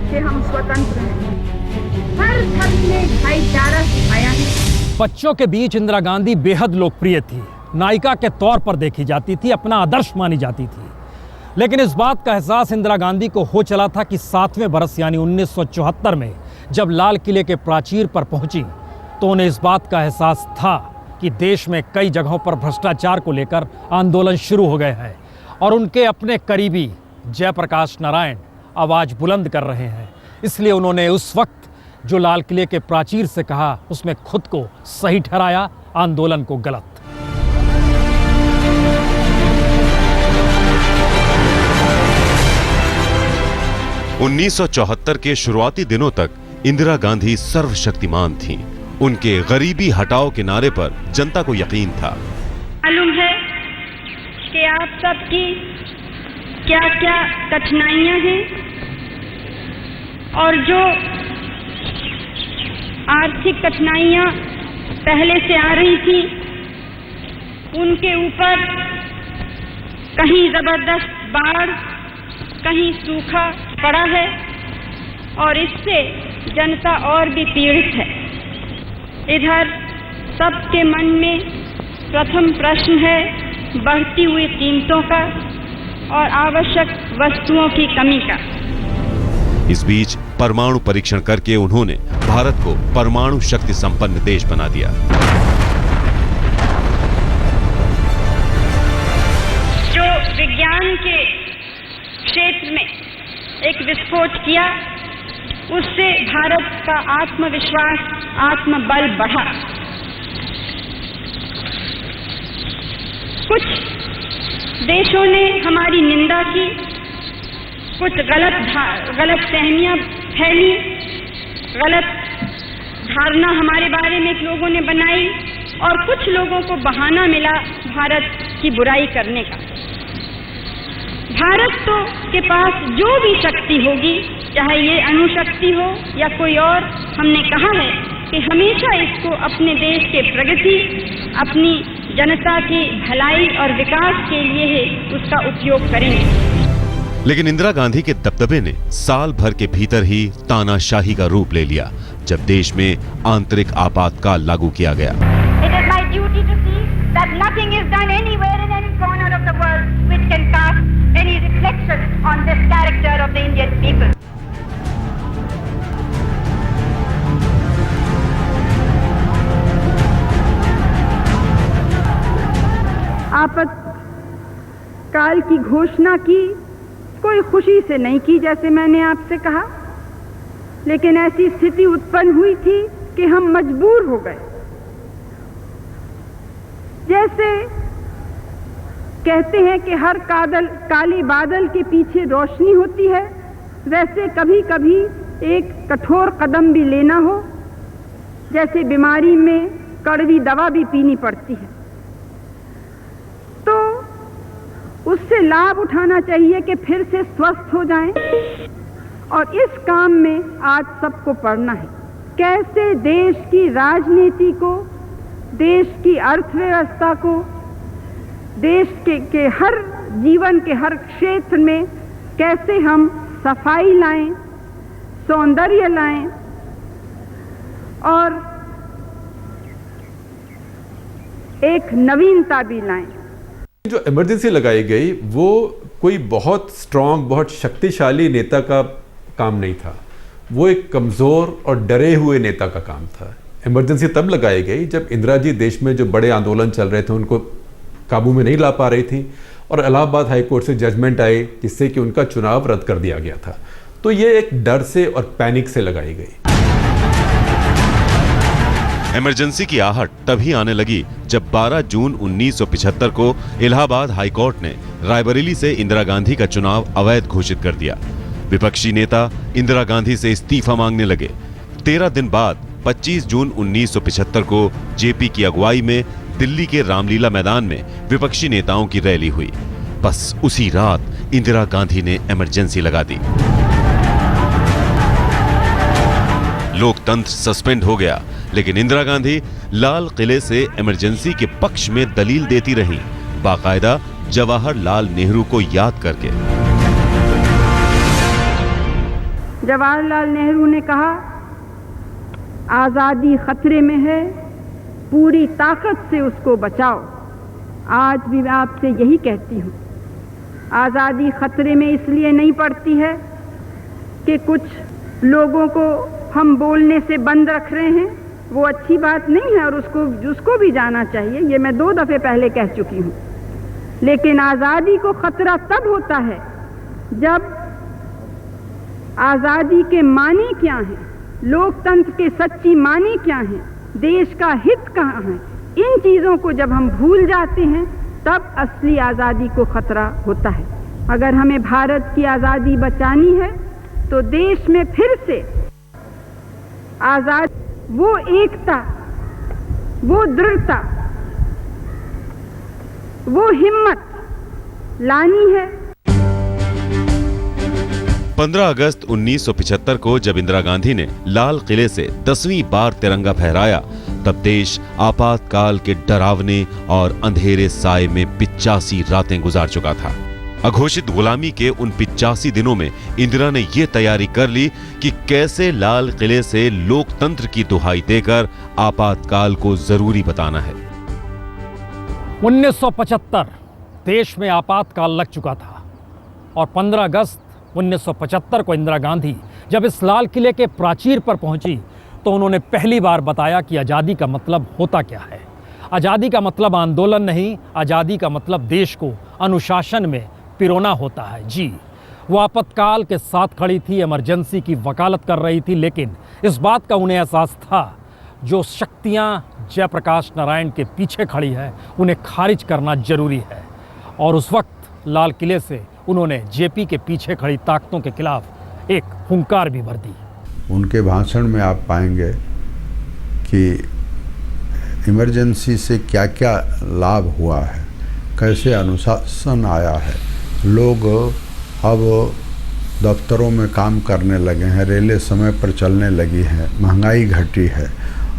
से हम स्वतंत्र हैं। हर धर्म ने भाईचारा सिखाया है। बच्चों के बीच इंदिरा गांधी बेहद लोकप्रिय थी, नायिका के तौर पर देखी जाती थी, अपना आदर्श मानी जाती थी। लेकिन इस बात का एहसास इंदिरा गांधी को हो चला था कि 7वें बरस यानी 1974 में जब लाल किले के प्राचीर पर पहुंची तो उन्हें इस बात का एहसास था कि देश में कई जगहों पर भ्रष्टाचार को लेकर आंदोलन शुरू हो गए हैं और उनके अपने करीबी जयप्रकाश नारायण आवाज बुलंद कर रहे हैं। इसलिए उन्होंने उस वक्त जो लाल किले के प्राचीर से कहा उसमें खुद को सही ठहराया, आंदोलन को गलत। उन्नीस के शुरुआती दिनों तक इंदिरा गांधी सर्वशक्तिमान थीं। उनके गरीबी हटाओ के नारे पर जनता को यकीन था। मालूम है कि आप सबकी क्या क्या कठिनाइयां हैं और जो आर्थिक कठिनाइयां पहले से आ रही थी उनके ऊपर कहीं जबरदस्त बाढ़, कहीं सूखा पड़ा है और इससे जनता और भी पीड़ित है। इधर सबके मन में प्रथम प्रश्न है बढ़ती हुई कीमतों का और आवश्यक वस्तुओं की कमी का। इस बीच परमाणु परीक्षण करके उन्होंने भारत को परमाणु शक्ति संपन्न देश बना दिया। जो विज्ञान के क्षेत्र में एक विस्फोट किया उससे भारत का आत्मविश्वास, आत्मबल बढ़ा। कुछ देशों ने हमारी निंदा की, कुछ गलत सहमियां फैली, गलत धारणा हमारे बारे में लोगों ने बनाई और कुछ लोगों को बहाना मिला भारत की बुराई करने का। भारत तो के पास जो भी शक्ति होगी, चाहे ये अणुशक्ति हो या कोई और, हमने कहा है कि हमेशा इसको अपने देश के प्रगति, अपनी जनता की भलाई और विकास के लिए ही उसका उपयोग करेंगे। लेकिन इंदिरा गांधी के दबदबे ने साल भर के भीतर ही तानाशाही का रूप ले लिया जब देश में आंतरिक आपातकाल लागू किया गया। It is my duty to see that nothing is done anywhere in any corner of the world which can cast any reflection on this character of the Indian people. आपातकाल की घोषणा की कोई खुशी से नहीं की, जैसे मैंने आपसे कहा, लेकिन ऐसी स्थिति उत्पन्न हुई थी कि हम मजबूर हो गए। जैसे कहते हैं कि हर काले बादल के पीछे रोशनी होती है, वैसे कभी कभी एक कठोर कदम भी लेना हो, जैसे बीमारी में कड़वी दवा भी पीनी पड़ती है, तो उससे लाभ उठाना चाहिए कि फिर से स्वस्थ हो जाएं। और इस काम में आज सबको पड़ना है। कैसे देश की राजनीति को, देश की अर्थव्यवस्था को, देश के हर जीवन के हर क्षेत्र में कैसे हम सफाई लाएं, सौंदर्य लाएं और एक नवीनता भी लाएं। जो इमरजेंसी लगाई गई वो कोई बहुत स्ट्रांग, बहुत शक्तिशाली नेता का काम नहीं था, वो एक कमज़ोर और डरे हुए नेता का काम था। इमरजेंसी तब लगाई गई जब इंदिरा जी देश में जो बड़े आंदोलन चल रहे थे उनको काबू में नहीं ला पा रही थी और इलाहाबाद हाई कोर्ट से जजमेंट आई जिससे कि उनका चुनाव रद्द कर दिया गया था। तो ये एक डर से और पैनिक से लगाई गई। इमरजेंसी की आहट तभी आने लगी जब 12 जून 1975 को इलाहाबाद हाई कोर्ट ने रायबरेली से इंदिरा गांधी का चुनाव अवैध घोषित कर दिया। विपक्षी नेता इंदिरा गांधी से इस्तीफा मांगने लगे। 13 दिन बाद 25 जून 1975 को जेपी की अगुवाई में दिल्ली के रामलीला मैदान में विपक्षी नेताओं की रैली हुई। बस उसी रात इंदिरा गांधी ने इमरजेंसी लगा दी। लोकतंत्र सस्पेंड हो गया, लेकिन इंदिरा गांधी लाल किले से इमरजेंसी के पक्ष में दलील देती रहीं, बाकायदा जवाहरलाल नेहरू को याद करके। जवाहरलाल नेहरू ने कहा, आज़ादी खतरे में है, पूरी ताकत से उसको बचाओ। आज भी मैं आपसे यही कहती हूँ, आज़ादी खतरे में इसलिए नहीं पड़ती है कि कुछ लोगों को हम बोलने से बंद रख रहे हैं, वो अच्छी बात नहीं है और उसको भी जाना चाहिए, ये मैं 2 दफ़े पहले कह चुकी हूँ। लेकिन आज़ादी को खतरा तब होता है जब आज़ादी के मानी क्या हैं, लोकतंत्र के सच्ची मानी क्या हैं, देश का हित कहाँ है, इन चीज़ों को जब हम भूल जाते हैं तब असली आज़ादी को खतरा होता है। अगर हमें भारत की आज़ादी बचानी है तो देश में फिर से आज़ाद वो एकता, वो दृढ़ता, वो हिम्मत लानी है। 15 अगस्त 1975 को जब इंदिरा गांधी ने लाल किले से 10वीं बार तिरंगा फहराया, तब देश आपातकाल के डरावने और अंधेरे साए में 85 रातें गुजार चुका था। अघोषित गुलामी के उन 85 दिनों में इंदिरा ने यह तैयारी कर ली कि कैसे लाल किले से लोकतंत्र की दुहाई देकर आपातकाल को जरूरी बताना है। 1975 देश में आपातकाल लग चुका था और 15 अगस्त 1975 को इंदिरा गांधी जब इस लाल किले के प्राचीर पर पहुंची तो उन्होंने पहली बार बताया कि आज़ादी का मतलब होता क्या है। आज़ादी का मतलब आंदोलन नहीं, आज़ादी का मतलब देश को अनुशासन में पिरोना होता है। जी, वो आपातकाल के साथ खड़ी थी, इमरजेंसी की वकालत कर रही थी, लेकिन इस बात का उन्हें एहसास था जो शक्तियां जयप्रकाश नारायण के पीछे खड़ी है उन्हें खारिज करना जरूरी है। और उस वक्त लाल किले से उन्होंने जेपी के पीछे खड़ी ताकतों के खिलाफ एक हुंकार भी भर दी। उनके भाषण में आप पाएंगे कि इमरजेंसी से क्या क्या लाभ हुआ है, कैसे अनुशासन आया है, लोग अब दफ्तरों में काम करने लगे हैं, रेलें समय पर चलने लगी हैं, महंगाई घटी है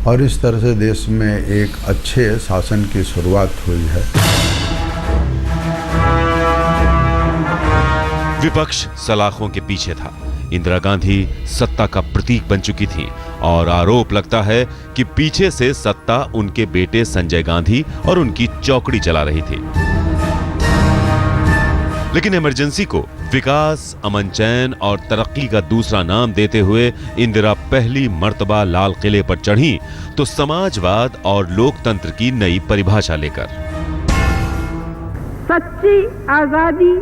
और इस तरह से देश में एक अच्छे शासन की शुरुआत हुई है। विपक्ष सलाखों के पीछे था। इंदिरा गांधी सत्ता का प्रतीक बन चुकी थी और आरोप लगता है कि पीछे से सत्ता उनके बेटे संजय गांधी और उनकी चौकड़ी चला रही थी। लेकिन इमरजेंसी को विकास, अमन चैन और तरक्की का दूसरा नाम देते हुए इंदिरा पहली मर्तबा लाल किले पर चढ़ी तो समाजवाद और लोकतंत्र की नई परिभाषा लेकर। सच्ची आजादी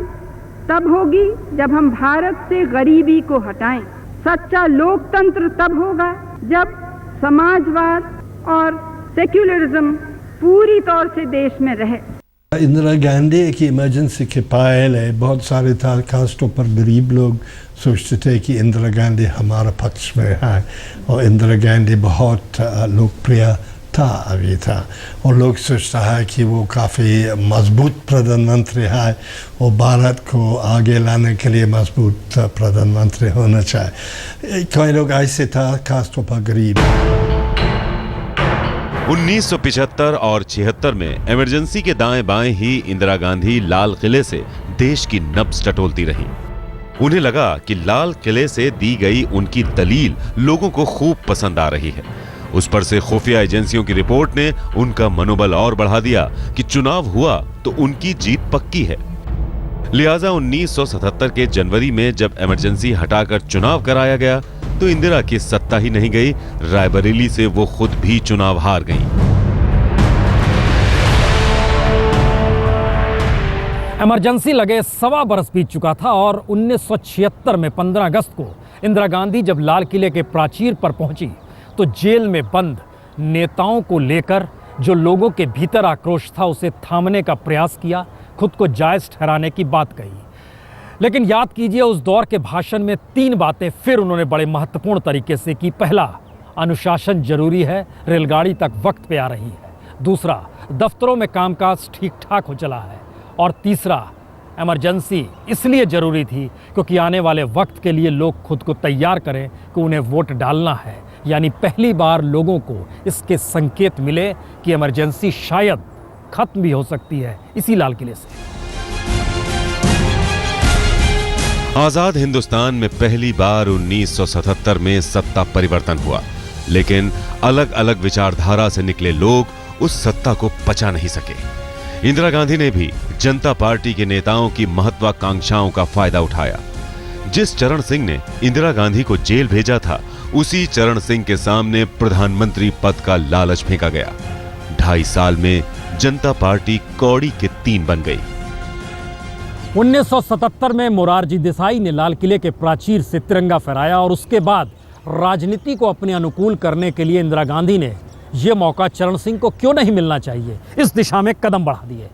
तब होगी जब हम भारत से गरीबी को हटाएं। सच्चा लोकतंत्र तब होगा जब समाजवाद और सेक्युलरिज्म पूरी तौर से देश में रहे। इंदिरा गांधी की इमरजेंसी के पहले बहुत सारे था, खासतौर पर गरीब लोग सोचते थे कि इंदिरा गांधी हमारा पक्ष में है और इंदिरा गांधी बहुत लोकप्रिय था अभी था और लोग सोचता है कि वो काफ़ी मजबूत प्रधानमंत्री है और भारत को आगे लाने के लिए मजबूत प्रधानमंत्री होना चाहिए। कई लोग ऐसे था, खासतौर पर गरीब। 1975 और 76 में इमरजेंसी के दाएं बाएं ही इंदिरा गांधी लाल किले से देश की नब्ज टटोलती रहीं। उन्हें लगा कि लाल किले से दी गई उनकी दलील लोगों को खूब पसंद आ रही है। उस पर से खुफिया एजेंसियों की रिपोर्ट ने उनका मनोबल और बढ़ा दिया कि चुनाव हुआ तो उनकी जीत पक्की है। लिहाजा 1977 के जनवरी में जब इमरजेंसी हटाकर चुनाव कराया गया तो इंदिरा की सत्ता ही नहीं गई, रायबरेली से वो खुद भी चुनाव हार गईं। इमरजेंसी लगे 1.25 बरस बीत चुका था और 1976 में 15 अगस्त को इंदिरा गांधी जब लाल किले के प्राचीर पर पहुंची तो जेल में बंद नेताओं को लेकर जो लोगों के भीतर आक्रोश था उसे थामने का प्रयास किया, खुद को जायज ठहराने की बात कही। लेकिन याद कीजिए उस दौर के भाषण में 3 बातें फिर उन्होंने बड़े महत्वपूर्ण तरीके से की। पहला, अनुशासन जरूरी है, रेलगाड़ी तक वक्त पे आ रही है। दूसरा, दफ्तरों में कामकाज ठीक ठाक हो चला है। और तीसरा, इमरजेंसी इसलिए ज़रूरी थी क्योंकि आने वाले वक्त के लिए लोग खुद को तैयार करें कि उन्हें वोट डालना है। यानी पहली बार लोगों को इसके संकेत मिले कि इमरजेंसी शायद खत्म भी हो सकती है इसी लाल किले से। आजाद हिंदुस्तान में पहली बार 1977 में सत्ता परिवर्तन हुआ, लेकिन अलग अलग विचारधारा से निकले लोग उस सत्ता को पचा नहीं सके। इंदिरा गांधी ने भी जनता पार्टी के नेताओं की महत्वाकांक्षाओं का फायदा उठाया। जिस चरण सिंह ने इंदिरा गांधी को जेल भेजा था, उसी चरण सिंह के सामने प्रधानमंत्री पद का लालच फेंका गया। 2.5 साल में जनता पार्टी कौड़ी के 3 बन गई। 1977 में मोरारजी देसाई ने लाल किले के प्राचीर से तिरंगा फहराया और उसके बाद राजनीति को अपने अनुकूल करने के लिए इंदिरा गांधी ने यह मौका चरण सिंह को क्यों नहीं मिलना चाहिए, इस दिशा में कदम बढ़ा दिए।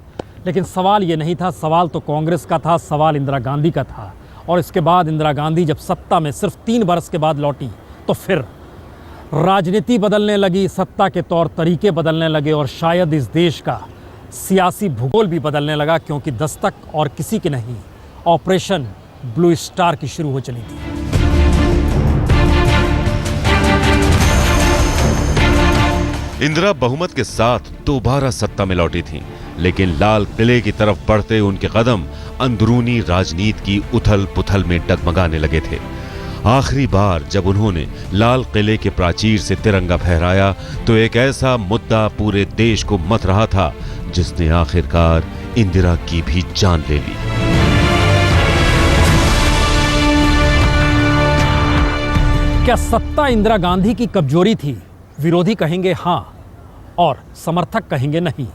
लेकिन सवाल ये नहीं था, सवाल तो कांग्रेस का था, सवाल इंदिरा गांधी का था। और इसके बाद इंदिरा गांधी जब सत्ता में सिर्फ 3 बरस के बाद लौटी तो फिर राजनीति बदलने लगी, सत्ता के तौर तरीके बदलने लगे और शायद इस देश का सियासी भूगोल भी बदलने लगा, क्योंकि दस्तक और किसी की नहीं, ऑपरेशन ब्लू स्टार की शुरू हो चली थी। इंदिरा बहुमत के साथ दोबारा सत्ता में लौटी थीं, लेकिन लाल किले की तरफ बढ़ते उनके कदम अंदरूनी राजनीति की उथल पुथल में डगमगाने लगे थे। आखिरी बार जब उन्होंने लाल किले के प्राचीर से तिरंगा फहराया तो एक ऐसा मुद्दा पूरे देश को मथ रहा था जिसने आखिरकार इंदिरा की भी जान ले ली। क्या सत्ता इंदिरा गांधी की कमजोरी थी? विरोधी कहेंगे हां और समर्थक कहेंगे नहीं।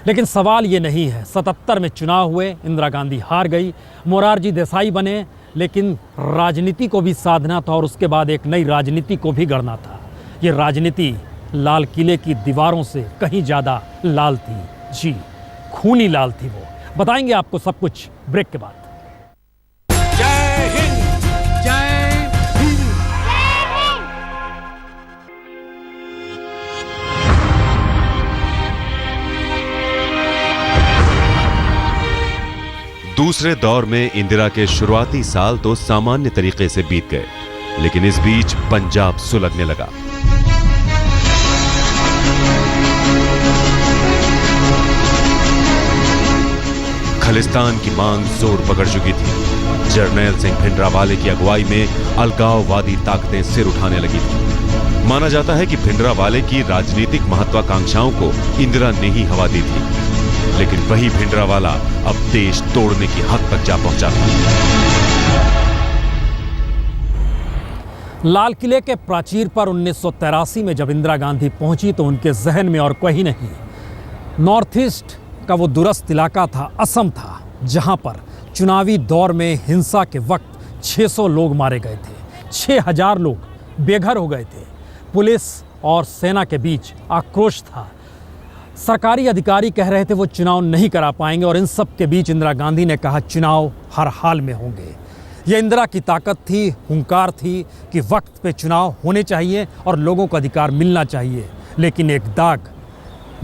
लेकिन सवाल ये नहीं है। 77 में चुनाव हुए, इंदिरा गांधी हार गई, मोरारजी देसाई बने, लेकिन राजनीति को भी साधना था और उसके बाद एक नई राजनीति को भी गढ़ना था। ये राजनीति लाल किले की दीवारों से कहीं ज़्यादा लाल थी। जी, खूनी लाल थी वो। बताएंगे आपको सब कुछ ब्रेक के बाद। जय हिंद, जय हिंद। दूसरे दौर में इंदिरा के शुरुआती साल तो सामान्य तरीके से बीत गए, लेकिन इस बीच पंजाब सुलगने लगा। खालिस्तान की मांग जोर पकड़ चुकी थी। जरनैल सिंह भिंडरावाले की अगुवाई में अलगाववादी ताकतें सिर उठाने लगी थी। माना जाता है कि भिंडरावाले की राजनीतिक महत्वाकांक्षाओं को इंदिरा ने ही हवा दी थी, लेकिन वही भिंडरावाला अब देश तोड़ने की हद तक जा पहुंचा था। लाल किले के प्राचीर पर 1983 में जब इंदिरा गांधी पहुंची तो उनके जहन में और कोई नहीं, नॉर्थ ईस्ट का वो दूरस्थ इलाका था, असम था, जहां पर चुनावी दौर में हिंसा के वक्त 600 लोग मारे गए थे, 6000 लोग बेघर हो गए थे। पुलिस और सेना के बीच आक्रोश था। सरकारी अधिकारी कह रहे थे वो चुनाव नहीं करा पाएंगे और इन सब के बीच इंदिरा गांधी ने कहा चुनाव हर हाल में होंगे। ये इंदिरा की ताकत थी, हुंकार थी कि वक्त पे चुनाव होने चाहिए और लोगों को अधिकार मिलना चाहिए। लेकिन एक दाग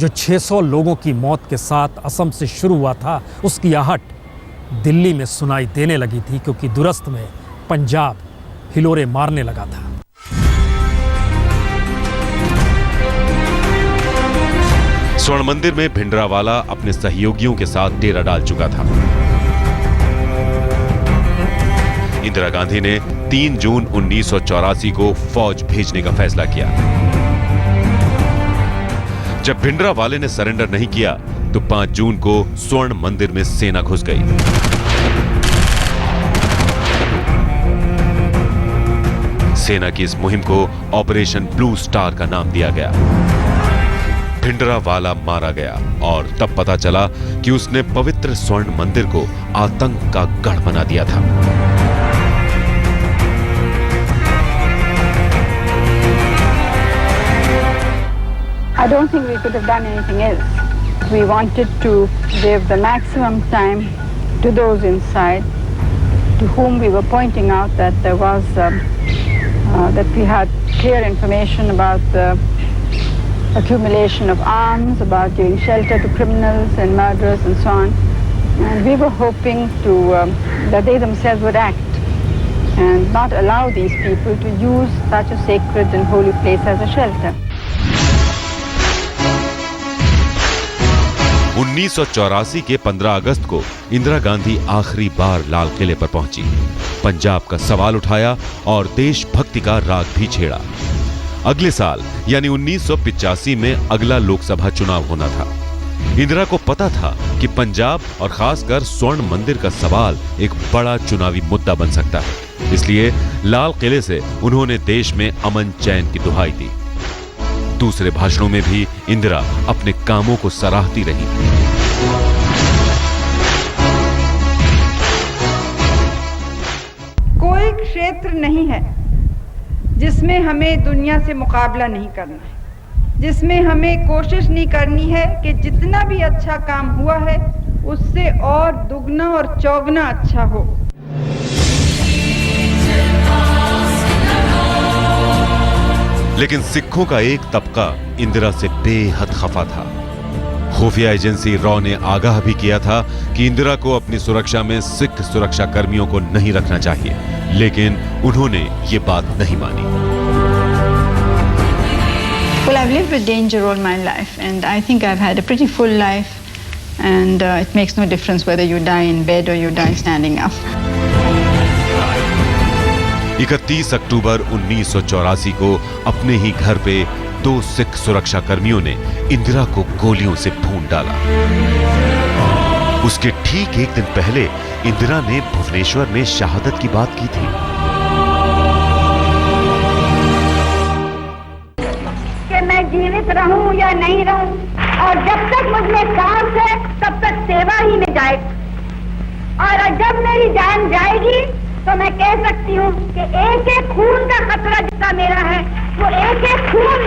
जो 600 लोगों की मौत के साथ असम से शुरू हुआ था, उसकी आहट दिल्ली में सुनाई देने लगी थी, क्योंकि दूरस्थ में पंजाब हिलोरे मारने लगा था। स्वर्ण मंदिर में भिंडरावाला अपने सहयोगियों के साथ डेरा डाल चुका था। इंदिरा गांधी ने 3 जून 1984 को फौज भेजने का फैसला किया। जब भिंडरावाले ने सरेंडर नहीं किया तो 5 जून को स्वर्ण मंदिर में सेना घुस गई। सेना की इस मुहिम को ऑपरेशन ब्लू स्टार का नाम दिया गया। भिंडरावाला मारा गया और तब पता चला कि उसने पवित्र स्वर्ण मंदिर को आतंक का गढ़ बना दिया था। I don't think we could have done anything else. We wanted to give the maximum time to those inside to whom we were pointing out that there was that we had clear information about the accumulation of arms, about giving shelter to criminals and murderers and so on. And we were hoping to that they themselves would act and not allow these people to use such a sacred and holy place as a shelter. 1984 के 15 अगस्त को इंदिरा गांधी आखिरी बार लाल किले पर पहुंची, पंजाब का सवाल उठाया और देशभक्ति का राग भी छेड़ा। अगले साल यानी 1985 में अगला लोकसभा चुनाव होना था। इंदिरा को पता था कि पंजाब और खासकर स्वर्ण मंदिर का सवाल एक बड़ा चुनावी मुद्दा बन सकता है, इसलिए लाल किले से उन्होंने देश में अमन चैन की दुहाई दी। दूसरे भाषणों में भी इंदिरा अपने कामों को सराहती रही। कोई क्षेत्र नहीं है जिसमें हमें दुनिया से मुकाबला नहीं करना है, जिसमें हमें कोशिश नहीं करनी है कि जितना भी अच्छा काम हुआ है उससे और दुगना और चौगना अच्छा हो। लेकिन सिखों का एक तबका इंदिरा से बेहद खफा था। खुफिया एजेंसी रॉ ने आगाह भी किया था कि इंदिरा को अपनी सुरक्षा में सिख सुरक्षा कर्मियों को नहीं रखना चाहिए, लेकिन उन्होंने ये बात नहीं मानी। Well, I've lived with danger all my life, and I think I've had a pretty full life, and it makes no difference whether you die in bed or you die standing up. 31 अक्टूबर 1984 को अपने ही घर पे 2 सिख सुरक्षा कर्मियों ने इंदिरा को गोलियों से भून डाला। उसके ठीक एक दिन पहले इंदिरा ने भुवनेश्वर में शहादत की बात की थी। कि मैं जीवित रहूं या नहीं रहूं, और जब तक मुझमें सांस है तब तक सेवा ही में जाए, और जब मेरी जान जाएगी तो मैं कह सकती हूँ कि एक एक खून का खतरा जितना मेरा है, वो एक एक खून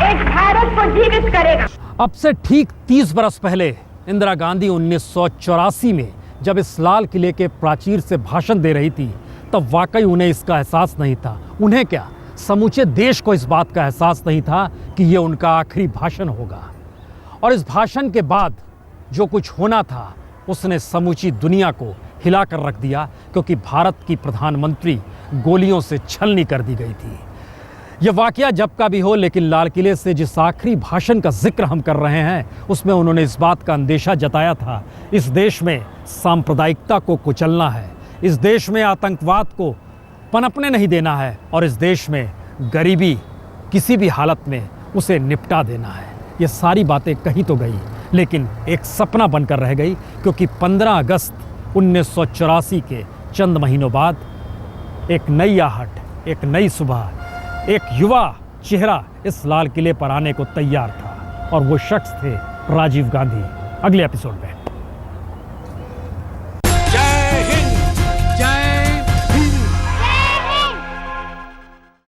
एक भारत को जीवित करेगा। अब से ठीक 30 बरस पहले इंदिरा गांधी 1984 में जब इस लाल किले के प्राचीर से भाषण दे रही थी, तब वाकई उन्हें इसका एहसास नहीं था। उन्हें क्या, समूचे देश को इस बात का एहसास नहीं था कि ये उनका आखिरी भाषण होगा। और इस भाषण के बाद जो कुछ होना था उसने समूची दुनिया को हिलाकर रख दिया, क्योंकि भारत की प्रधानमंत्री गोलियों से छलनी कर दी गई थी। यह वाकया जब का भी हो, लेकिन लाल किले से जिस आखिरी भाषण का जिक्र हम कर रहे हैं उसमें उन्होंने इस बात का अंदेशा जताया था, इस देश में सांप्रदायिकता को कुचलना है, इस देश में आतंकवाद को पनपने नहीं देना है, और इस देश में गरीबी किसी भी हालत में उसे निपटा देना है। ये सारी बातें कही तो गई, लेकिन एक सपना बनकर रह गई, क्योंकि 15 अगस्त 1984 के चंद महीनों बाद एक नई आहट, एक नई सुबह, एक युवा चेहरा इस लाल किले पर आने को तैयार था, और वो शख्स थे राजीव गांधी। अगले एपिसोड में।